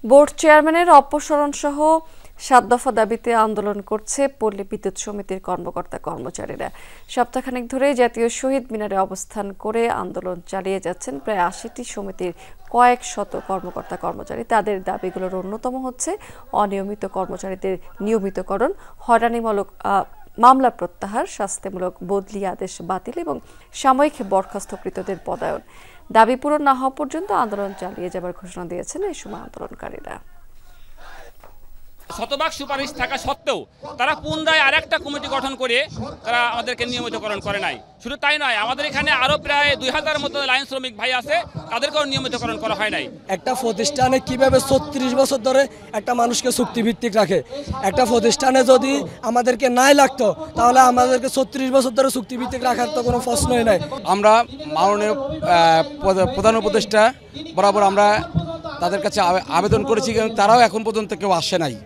Board চেয়ারম্যানের অপসারণ সহ ৭ দফা দাবিতে আন্দোলন করছে পল্লী বিদ্যুৎ সমিতির কর্মকর্তা কর্মচারীরা। সপ্তাহখানেক ধরে জাতীয় শহীদ মিনারে অবস্থান করে আন্দোলন চালিয়ে যাচ্ছেন প্রায় ৮০টি সমিতির কয়েক শত কর্মকর্তা কর্মচারী। তাদের দাবিগুলোর অন্যতম হচ্ছে অনিয়মিত কর্মচারীদের নিয়মিতকরণ, হয়রানিমূলক মামলা প্রত্যাহার, শাস্তিমূলক বদলি আদেশ বাতিল এবং সাময়িক বরখাস্তকৃতদের পদায়ন। দাবি পূরণ না হওয়া পর্যন্ত আন্দোলন চালিয়ে যাবার ঘোষণা দিয়েছেন এই সময় আন্দোলনকারীরা। শতভাগ সুপারিশ থাকা সত্ত্বেও তারা পুনরায় আরেকটা কমিটি গঠন করে তারা আমাদেরকে নিয়মিতকরণ করে নাই। শুধু তাই নয়, আমাদের এখানে আরো প্রায় ২০০০ মতো লাইন শ্রমিক ভাই আছে, তাদেরকেও নিয়মিতকরণ করা হয় নাই। একটা প্রতিষ্ঠানে কিভাবে ৩৬ বছর ধরে একটা মানুষকে চুক্তিভিত্তিক রাখে, একটা প্রতিষ্ঠানে যদি আমাদেরকে নাই লাগতো তাহলে আমাদেরকে ৩৬ বছর ধরে চুক্তিভিত্তিক রাখার তো কোনো প্রশ্নই নাই। আমরা মাননীয় প্রধান উপদেষ্টা বরাবর আমরা তাদের কাছে আবেদন করেছি, কিন্তু তারাও এখন পর্যন্ত কেউ আসে নাই।